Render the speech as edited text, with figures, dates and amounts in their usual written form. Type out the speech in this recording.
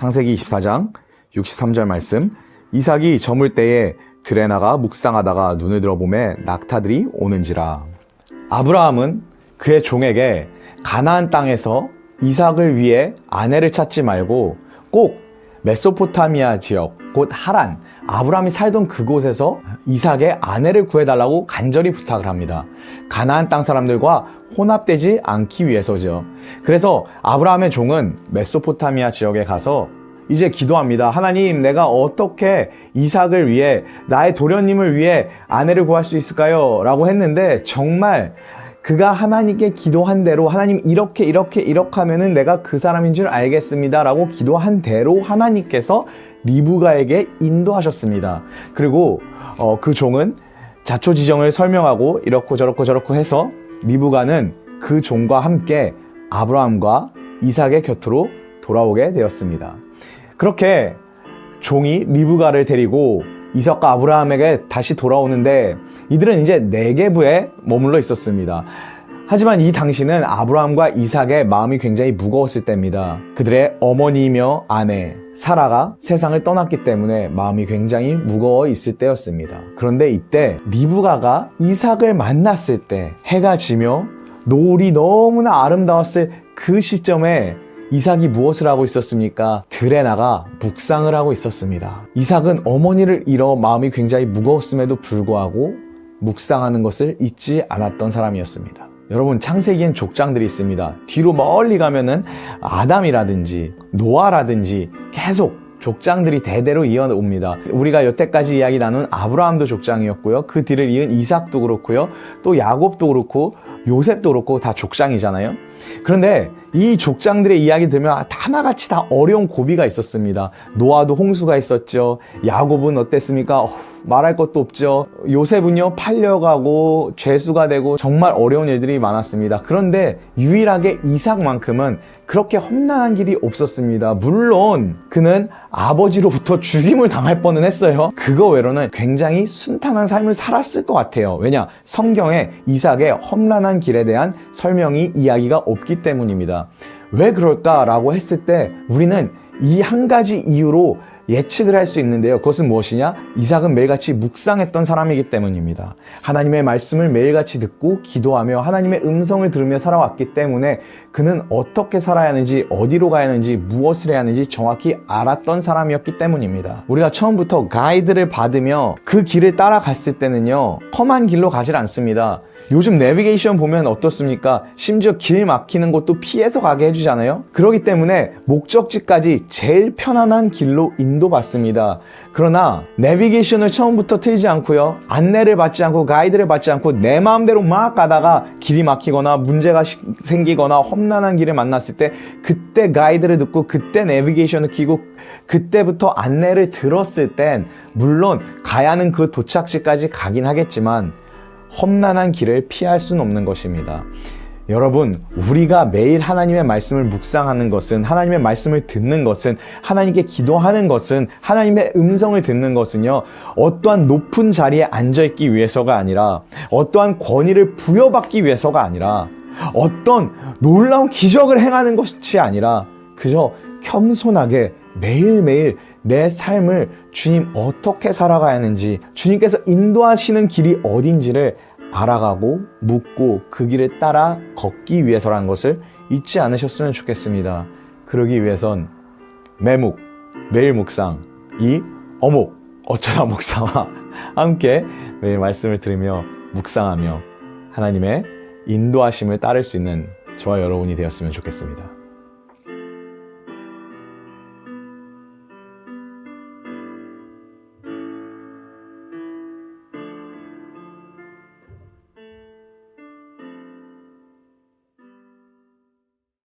창세기 24장 63절 말씀. 이삭이 저물 때에 들에 나가 묵상하다가 눈을 들어보매 낙타들이 오는지라. 아브라함은 그의 종에게 가나안 땅에서 이삭을 위해 아내를 찾지 말고 꼭 메소포타미아 지역, 곧 하란, 아브라함이 살던 그곳에서 이삭의 아내를 구해달라고 간절히 부탁을 합니다. 가나안 땅 사람들과 혼합되지 않기 위해서죠. 그래서 아브라함의 종은 메소포타미아 지역에 가서 이제 기도합니다. 하나님, 내가 어떻게 이삭을 위해, 나의 도련님을 위해 아내를 구할 수 있을까요? 라고 했는데 정말 그가 하나님께 기도한 대로, 하나님 이렇게 하면은 내가 그 사람인 줄 알겠습니다 라고 기도한 대로 하나님께서 리브가에게 인도하셨습니다. 그리고 그 종은 자초지정을 설명하고 이렇고 저렇고 해서 리브가는 그 종과 함께 아브라함과 이삭의 곁으로 돌아오게 되었습니다. 그렇게 종이 리브가를 데리고 이삭과 아브라함에게 다시 돌아오는데 이들은 이제 네게브에 머물러 있었습니다. 하지만 이 당시는 아브라함과 이삭의 마음이 굉장히 무거웠을 때입니다. 그들의 어머니이며 아내 사라가 세상을 떠났기 때문에 마음이 굉장히 무거워 있을 때였습니다. 그런데 이때 리브가가 이삭을 만났을 때 해가 지며 노을이 너무나 아름다웠을 그 시점에 이삭이 무엇을 하고 있었습니까? 들에 나가 묵상을 하고 있었습니다. 이삭은 어머니를 잃어 마음이 굉장히 무거웠음에도 불구하고 묵상하는 것을 잊지 않았던 사람이었습니다. 여러분, 창세기엔 족장들이 있습니다. 뒤로 멀리 가면은 아담이라든지 노아라든지 계속 족장들이 대대로 이어옵니다. 우리가 여태까지 이야기 나눈 아브라함도 족장이었고요. 그 뒤를 이은 이삭도 그렇고요. 또 야곱도 그렇고 요셉도 그렇고 다 족장이잖아요. 그런데 이 족장들의 이야기 들으면 하나같이 다 어려운 고비가 있었습니다. 노아도 홍수가 있었죠. 야곱은 어땠습니까? 말할 것도 없죠. 요셉은요, 팔려가고 죄수가 되고 정말 어려운 일들이 많았습니다. 그런데 유일하게 이삭만큼은 그렇게 험난한 길이 없었습니다. 물론 그는 아버지로부터 죽임을 당할 뻔은 했어요. 그거 외로는 굉장히 순탄한 삶을 살았을 것 같아요. 왜냐? 성경에 이삭의 험난한 길에 대한 설명이 이야기가 없기 때문입니다. 왜 그럴까라고 했을 때 우리는 이 한 가지 이유로 예측을 할 수 있는데요. 그것은 무엇이냐? 이삭은 매일같이 묵상했던 사람이기 때문입니다. 하나님의 말씀을 매일같이 듣고 기도하며 하나님의 음성을 들으며 살아왔기 때문에 그는 어떻게 살아야 하는지, 어디로 가야 하는지, 무엇을 해야 하는지 정확히 알았던 사람이었기 때문입니다. 우리가 처음부터 가이드를 받으며 그 길을 따라갔을 때는요, 험한 길로 가질 않습니다. 요즘 내비게이션 보면 어떻습니까? 심지어 길 막히는 곳도 피해서 가게 해주잖아요. 그렇기 때문에 목적지까지 제일 편안한 길로 인도받습니다. 그러나 내비게이션을 처음부터 틀지 않고요, 안내를 받지 않고 가이드를 받지 않고 내 마음대로 막 가다가 길이 막히거나 문제가 생기거나 험난한 길을 만났을 때 그때 가이드를 듣고 그때 내비게이션을 켜고 그때부터 안내를 들었을 땐 물론 가야 하는 그 도착지까지 가긴 하겠지만 험난한 길을 피할 수는 없는 것입니다. 여러분, 우리가 매일 하나님의 말씀을 묵상하는 것은, 하나님의 말씀을 듣는 것은, 하나님께 기도하는 것은, 하나님의 음성을 듣는 것은요, 어떠한 높은 자리에 앉아있기 위해서가 아니라, 어떠한 권위를 부여받기 위해서가 아니라, 어떤 놀라운 기적을 행하는 것이 아니라 그저 겸손하게 매일매일 내 삶을 주님 어떻게 살아가야 하는지, 주님께서 인도하시는 길이 어딘지를 알아가고 묻고 그 길을 따라 걷기 위해서라는 것을 잊지 않으셨으면 좋겠습니다. 그러기 위해선 매묵, 매일 묵상, 이 어묵, 어쩌다 목사와 함께 매일 말씀을 들으며 묵상하며 하나님의 인도하심을 따를 수 있는 저와 여러분이 되었으면 좋겠습니다.